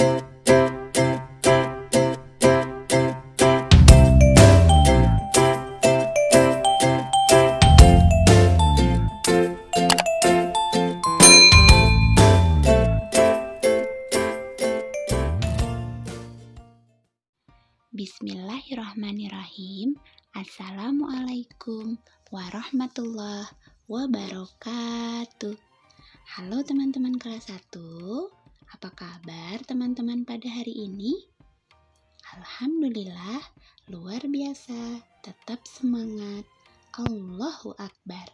Bismillahirrahmanirrahim. Assalamualaikum warahmatullahi wabarakatuh. Halo teman-teman kelas 1. Apa kabar teman-teman pada hari ini? Alhamdulillah, luar biasa. Tetap semangat. Allahu Akbar.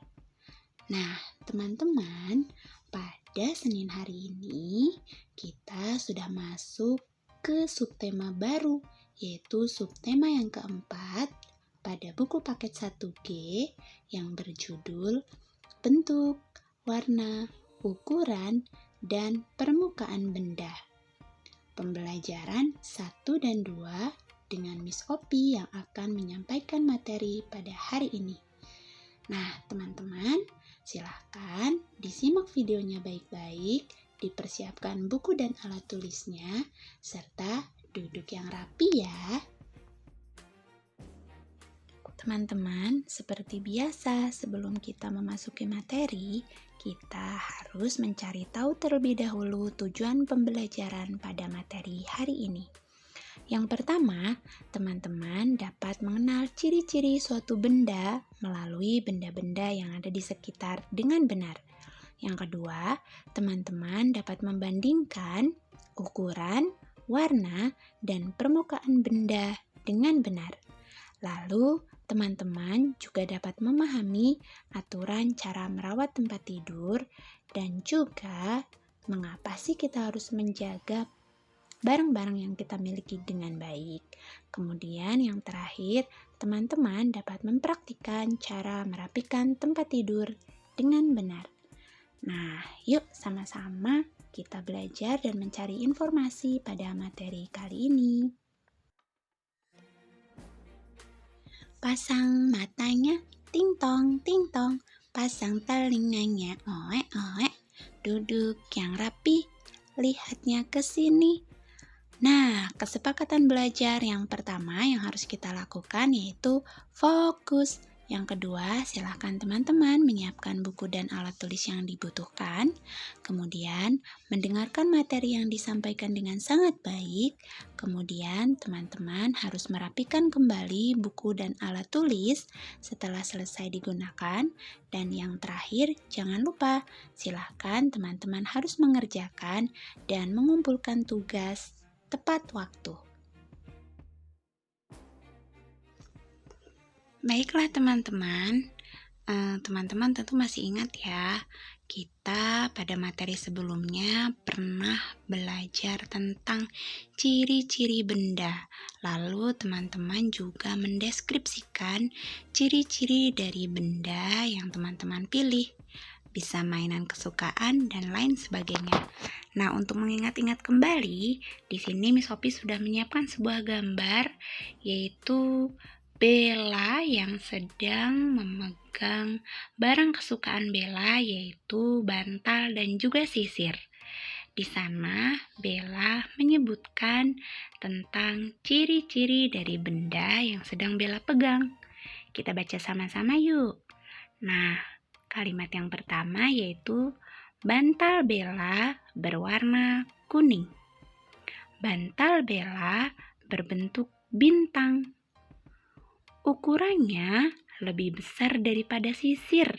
Nah, teman-teman, pada Senin hari ini kita sudah masuk ke subtema baru, yaitu subtema yang keempat pada buku paket 1G yang berjudul bentuk, warna, ukuran, dan permukaan benda. Pembelajaran 1 dan 2 dengan Miss Opi yang akan menyampaikan materi pada hari ini. Nah, teman-teman, silahkan disimak videonya baik-baik, dipersiapkan buku dan alat tulisnya, serta duduk yang rapi ya. Teman-teman, seperti biasa sebelum kita memasuki materi, kita harus mencari tahu terlebih dahulu tujuan pembelajaran pada materi hari ini. Yang pertama, teman-teman dapat mengenal ciri-ciri suatu benda melalui benda-benda yang ada di sekitar dengan benar. Yang kedua, teman-teman dapat membandingkan ukuran, warna, dan permukaan benda dengan benar. Lalu, teman-teman juga dapat memahami aturan cara merawat tempat tidur dan juga mengapa sih kita harus menjaga barang-barang yang kita miliki dengan baik. Kemudian yang terakhir, teman-teman dapat mempraktikkan cara merapikan tempat tidur dengan benar. Nah, yuk sama-sama kita belajar dan mencari informasi pada materi kali ini. Pasang matanya, ting-tong, pasang telinganya, oe, duduk yang rapi, lihatnya ke sini. Nah, kesepakatan belajar yang pertama yang harus kita lakukan yaitu fokus. Yang kedua, silakan teman-teman menyiapkan buku dan alat tulis yang dibutuhkan. Kemudian, mendengarkan materi yang disampaikan dengan sangat baik. Kemudian, teman-teman harus merapikan kembali buku dan alat tulis setelah selesai digunakan. Dan yang terakhir, jangan lupa, silakan teman-teman harus mengerjakan dan mengumpulkan tugas tepat waktu. Baiklah teman-teman, teman-teman tentu masih ingat ya, kita pada materi sebelumnya pernah belajar tentang ciri-ciri benda. Lalu teman-teman juga mendeskripsikan ciri-ciri dari benda yang teman-teman pilih. Bisa mainan kesukaan dan lain sebagainya. Nah, untuk mengingat-ingat kembali, di sini Miss Sophie sudah menyiapkan sebuah gambar, yaitu Bella yang sedang memegang barang kesukaan Bella, yaitu bantal dan juga sisir. Di sana, Bella menyebutkan tentang ciri-ciri dari benda yang sedang Bella pegang. Kita baca sama-sama yuk. Nah, kalimat yang pertama yaitu bantal Bella berwarna kuning. Bantal Bella berbentuk bintang. Ukurannya lebih besar daripada sisir.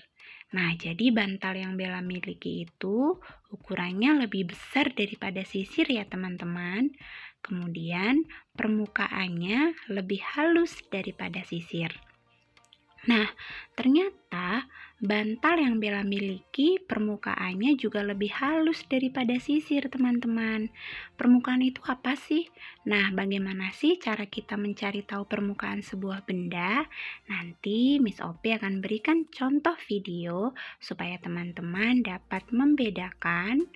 Nah, jadi bantal yang Bella miliki itu ukurannya lebih besar daripada sisir ya teman-teman. Kemudian permukaannya lebih halus daripada sisir. Nah, ternyata bantal yang Bella miliki permukaannya juga lebih halus daripada sisir, teman-teman. Permukaan itu apa sih? Nah, bagaimana sih cara kita mencari tahu permukaan sebuah benda? Nanti Miss Opi akan berikan contoh video supaya teman-teman dapat membedakan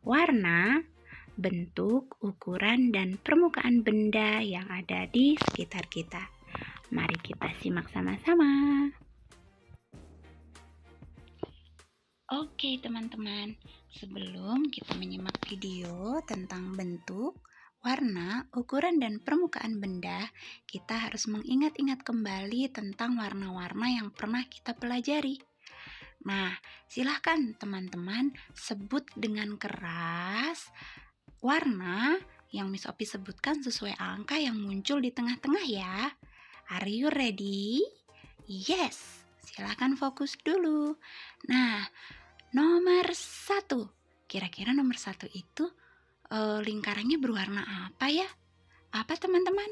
warna, bentuk, ukuran, dan permukaan benda yang ada di sekitar kita. Mari kita simak sama-sama. Oke teman-teman, sebelum kita menyimak video tentang bentuk, warna, ukuran, dan permukaan benda, kita harus mengingat-ingat kembali tentang warna-warna yang pernah kita pelajari. Nah, silahkan teman-teman sebut dengan keras warna yang Miss Opi sebutkan sesuai angka yang muncul di tengah-tengah ya. Are you ready? Yes, silahkan fokus dulu. Nah, nomor 1. Kira-kira nomor 1 itu lingkarannya berwarna apa ya? Apa teman-teman?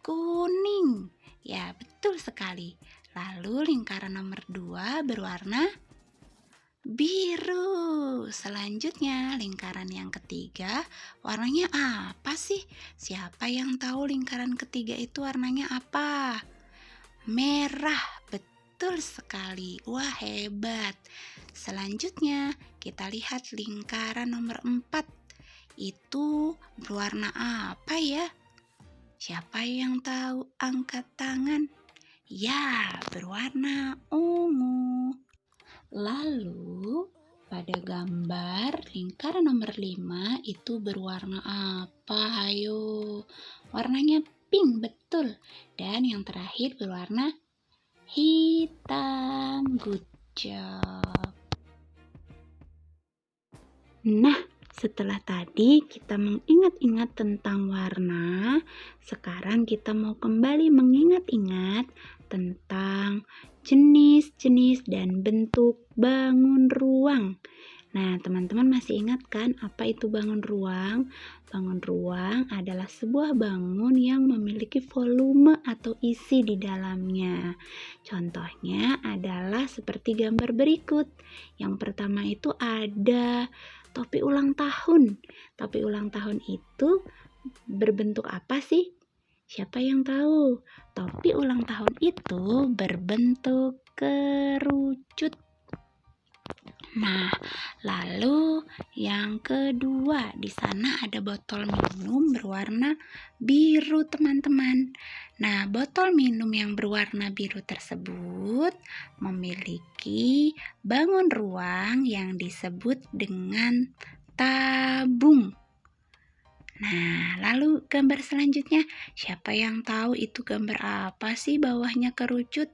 Kuning. Ya, betul sekali. Lalu lingkaran nomor 2 berwarna biru. Selanjutnya, lingkaran yang ketiga warnanya apa sih? Siapa yang tahu lingkaran ketiga itu warnanya apa? Merah. Betul sekali. Wah, hebat. Selanjutnya, kita lihat lingkaran nomor 4. Itu berwarna apa ya? Siapa yang tahu? Angkat tangan. Ya, berwarna ungu. Lalu, pada gambar lingkaran nomor 5 itu berwarna apa? Ayo, warnanya pink, betul. Dan yang terakhir berwarna hitam. Good job. Nah, setelah tadi kita mengingat-ingat tentang warna, sekarang kita mau kembali mengingat-ingat tentang jenis-jenis dan bentuk bangun ruang. Nah, teman-teman masih ingat kan apa itu bangun ruang? Bangun ruang adalah sebuah bangun yang memiliki volume atau isi di dalamnya. Contohnya adalah seperti gambar berikut. Yang pertama itu ada topi ulang tahun. Topi ulang tahun itu berbentuk apa sih? Siapa yang tahu? Topi ulang tahun itu berbentuk kerucut. Nah, lalu yang kedua, di sana ada botol minum berwarna biru, teman-teman. Nah, botol minum yang berwarna biru tersebut memiliki bangun ruang yang disebut dengan tabung. Nah, lalu gambar selanjutnya, siapa yang tahu itu gambar apa sih bawahnya kerucut?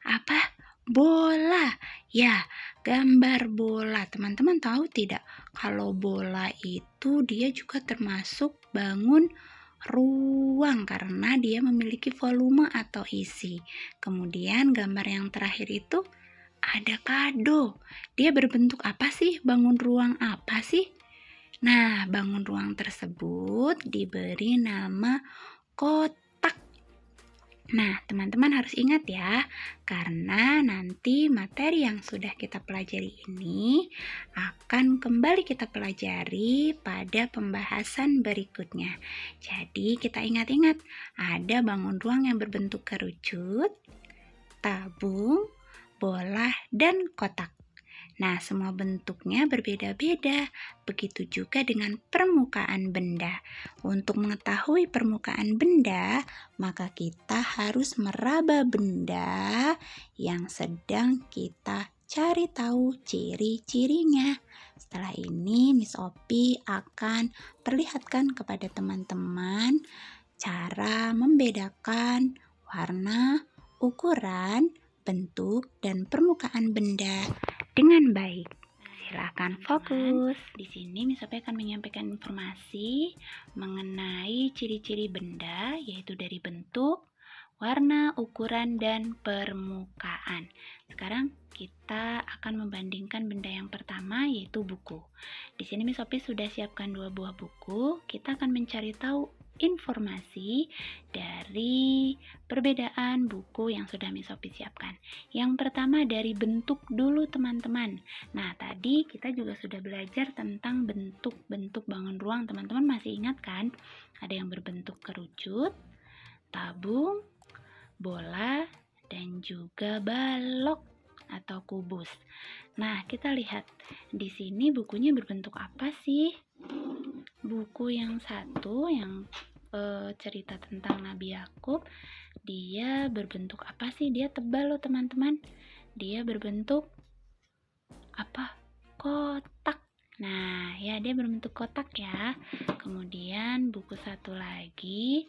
Apa? Bola. Ya, gambar bola. Teman-teman tahu tidak kalau bola itu dia juga termasuk bangun ruang karena dia memiliki volume atau isi. Kemudian gambar yang terakhir itu ada kado. Dia berbentuk apa sih? Bangun ruang apa sih? Nah, bangun ruang tersebut diberi nama kotak. Nah, teman-teman harus ingat ya, karena nanti materi yang sudah kita pelajari ini akan kembali kita pelajari pada pembahasan berikutnya. Jadi, kita ingat-ingat, ada bangun ruang yang berbentuk kerucut, tabung, bola, dan kotak. Nah, semua bentuknya berbeda-beda. Begitu juga dengan permukaan benda. Untuk mengetahui permukaan benda, maka kita harus meraba benda yang sedang kita cari tahu ciri-cirinya. Setelah ini, Miss Opi akan perlihatkan kepada teman-teman cara membedakan warna, ukuran, bentuk, dan permukaan benda dengan baik. Silakan fokus. Di sini Miss Opi akan menyampaikan informasi mengenai ciri-ciri benda, yaitu dari bentuk, warna, ukuran, dan permukaan. Sekarang kita akan membandingkan benda yang pertama, yaitu buku. Di sini Miss Opi sudah siapkan 2 buah buku. Kita akan mencari tahu informasi dari perbedaan buku yang sudah Miss Opi siapkan. Yang pertama dari bentuk dulu, teman-teman. Nah, tadi kita juga sudah belajar tentang bentuk-bentuk bangun ruang. Teman-teman masih ingat kan? Ada yang berbentuk kerucut, tabung, bola, dan juga balok atau kubus. Nah, kita lihat di sini bukunya berbentuk apa sih? Buku yang satu yang cerita tentang Nabi Yakub, dia berbentuk apa sih? Dia tebal loh, teman-teman. Dia berbentuk apa? Kotak. Nah, ya dia berbentuk kotak ya. Kemudian buku satu lagi,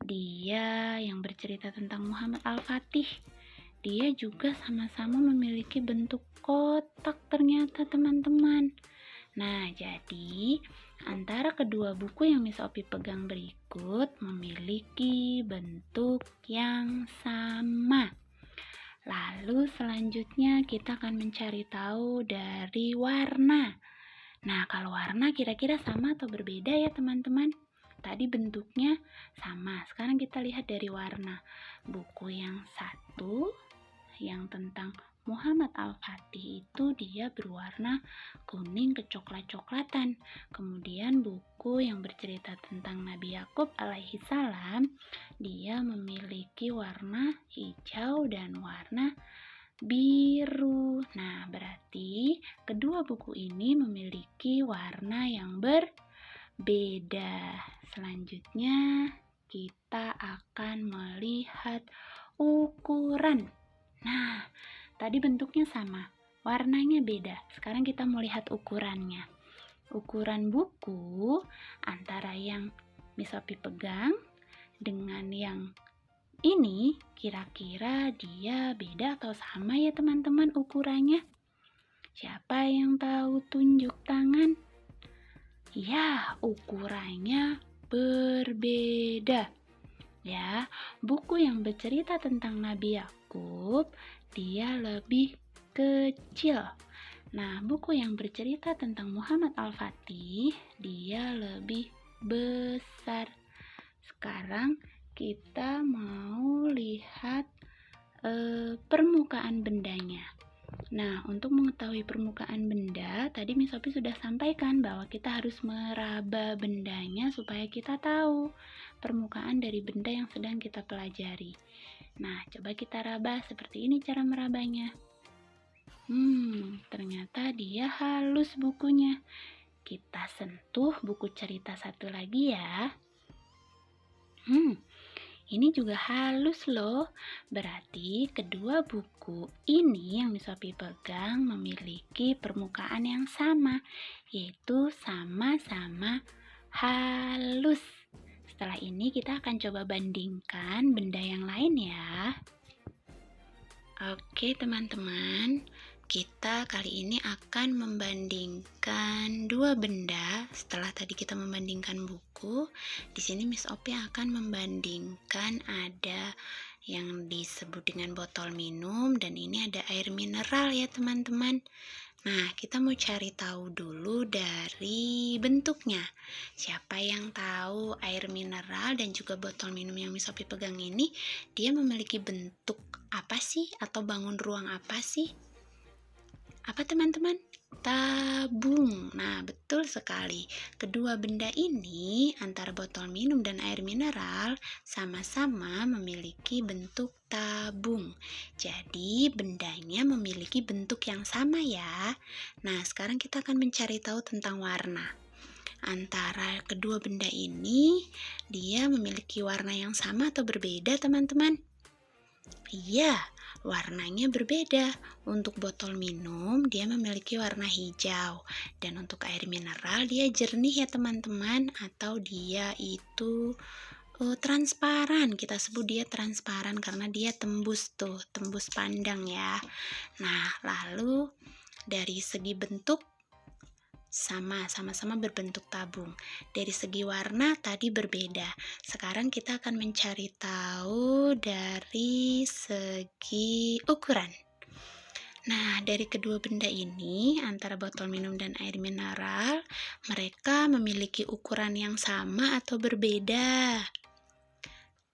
dia yang bercerita tentang Muhammad Al-Fatih. Dia juga sama-sama memiliki bentuk kotak ternyata teman-teman. Nah, jadi antara kedua buku yang Miss Opi pegang berikut memiliki bentuk yang sama. Lalu selanjutnya kita akan mencari tahu dari warna. Nah, kalau warna kira-kira sama atau berbeda ya teman-teman? Tadi bentuknya sama. Sekarang kita lihat dari warna. Buku yang satu, yang tentang Muhammad Al-Fatih itu dia berwarna kuning kecoklat-coklatan. Kemudian buku yang bercerita tentang Nabi Yakub alaihi salam, dia memiliki warna hijau dan warna biru. Nah, berarti kedua buku ini memiliki warna yang berbeda. Selanjutnya, kita akan melihat ukuran. Nah, tadi bentuknya sama, warnanya beda. Sekarang kita mau lihat ukurannya. Ukuran buku antara yang Miss Opi pegang dengan yang ini kira-kira dia beda atau sama ya teman-teman ukurannya? Siapa yang tahu, tunjuk tangan? Ya, ukurannya berbeda. Ya, buku yang bercerita tentang Nabi Yakub dia lebih kecil. Nah, buku yang bercerita tentang Muhammad Al-Fatih dia lebih besar. Sekarang kita mau lihat permukaan bendanya. Nah, untuk mengetahui permukaan benda, tadi Miss Sophie sudah sampaikan bahwa kita harus meraba bendanya supaya kita tahu permukaan dari benda yang sedang kita pelajari. Nah, coba kita raba seperti ini cara merabanya. Ternyata dia halus bukunya. Kita sentuh buku cerita satu lagi ya. Ini juga halus loh. Berarti kedua buku ini yang Miss Sophie pegang memiliki permukaan yang sama, yaitu sama-sama halus. Setelah ini kita akan coba bandingkan benda yang lain ya. Oke teman-teman, kita kali ini akan membandingkan dua benda. Setelah tadi kita membandingkan buku, di sini Miss Opi akan membandingkan ada yang disebut dengan botol minum dan ini ada air mineral ya teman-teman. Nah, kita mau cari tahu dulu dari bentuknya. Siapa yang tahu air mineral dan juga botol minum yang Miss Opi pegang ini, dia memiliki bentuk apa sih? Atau bangun ruang apa sih? Apa teman-teman? Tabung. Nah, betul sekali. Kedua benda ini, antara botol minum dan air mineral, sama-sama memiliki bentuk tabung. Jadi, bendanya memiliki bentuk yang sama ya. Nah, sekarang kita akan mencari tahu tentang warna. Antara kedua benda ini, dia memiliki warna yang sama atau berbeda, teman-teman? Iya, warnanya berbeda. Untuk botol minum, dia memiliki warna hijau. Dan untuk air mineral, dia jernih ya teman-teman. Atau dia itu transparan. Kita sebut dia transparan karena dia tembus pandang ya. Nah, lalu dari segi bentuk, sama-sama berbentuk tabung. Dari segi warna tadi berbeda. Sekarang kita akan mencari tahu dari segi ukuran. Nah, dari kedua benda ini, antara botol minum dan air mineral, mereka memiliki ukuran yang sama atau berbeda?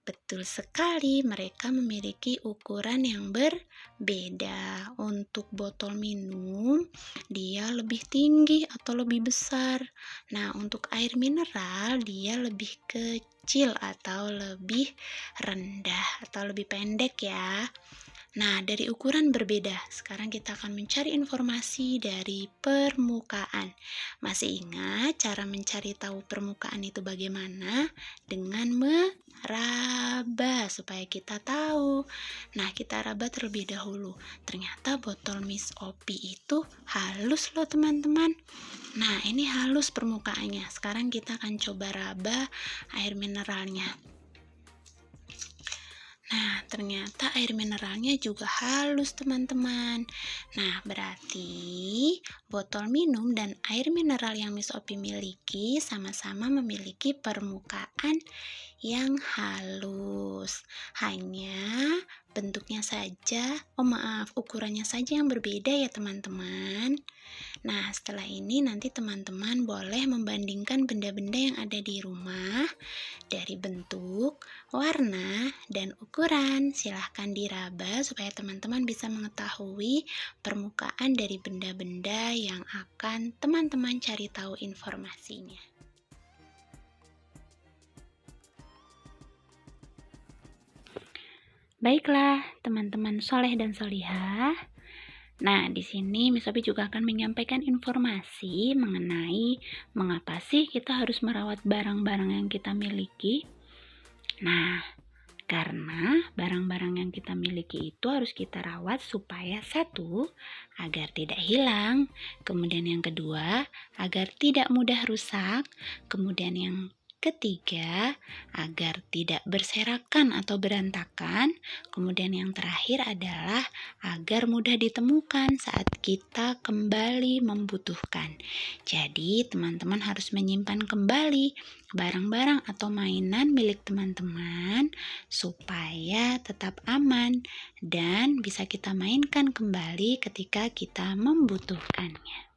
Betul sekali, mereka memiliki ukuran yang berbeda. Untuk botol minum, dia lebih tinggi atau lebih besar. Nah, untuk air mineral, dia lebih kecil atau lebih rendah atau lebih pendek ya. Nah, dari ukuran berbeda, sekarang kita akan mencari informasi dari permukaan. Masih ingat cara mencari tahu permukaan itu bagaimana? Dengan meraba supaya kita tahu. Nah, kita raba terlebih dahulu. Ternyata botol Miss Opi itu halus loh teman-teman. Nah, ini halus permukaannya. Sekarang kita akan coba raba air mineralnya. Nah, ternyata air mineralnya juga halus, teman-teman. Nah, berarti botol minum dan air mineral yang Miss Opi miliki sama-sama memiliki permukaan yang halus. Hanya bentuknya saja, ukurannya saja yang berbeda ya, teman-teman. Nah, setelah ini nanti teman-teman boleh membandingkan benda-benda yang ada di rumah dari bentuk, warna, dan ukuran. Silahkan diraba supaya teman-teman bisa mengetahui permukaan dari benda-benda yang akan teman-teman cari tahu informasinya. Baiklah, teman-teman soleh dan solihah. Nah, di sini Miss Opi juga akan menyampaikan informasi mengenai mengapa sih kita harus merawat barang-barang yang kita miliki. Nah, karena barang-barang yang kita miliki itu harus kita rawat supaya satu, agar tidak hilang. Kemudian yang kedua, agar tidak mudah rusak. Kemudian yang ketiga, agar tidak berserakan atau berantakan. Kemudian yang terakhir adalah agar mudah ditemukan saat kita kembali membutuhkan. Jadi, teman-teman harus menyimpan kembali barang-barang atau mainan milik teman-teman supaya tetap aman dan bisa kita mainkan kembali ketika kita membutuhkannya.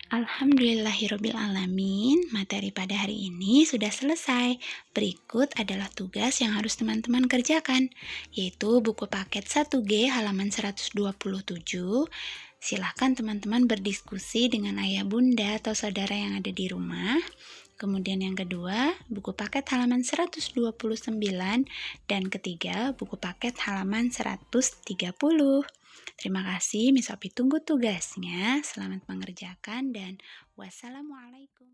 Alhamdulillahirrabbilalamin, materi pada hari ini sudah selesai. Berikut adalah tugas yang harus teman-teman kerjakan, yaitu buku paket 1G halaman 127. Silahkan teman-teman berdiskusi dengan ayah bunda atau saudara yang ada di rumah. Kemudian yang kedua, buku paket halaman 129. Dan ketiga, buku paket halaman 130. Terima kasih, Miss Opi tunggu tugasnya. Selamat mengerjakan dan wassalamualaikum.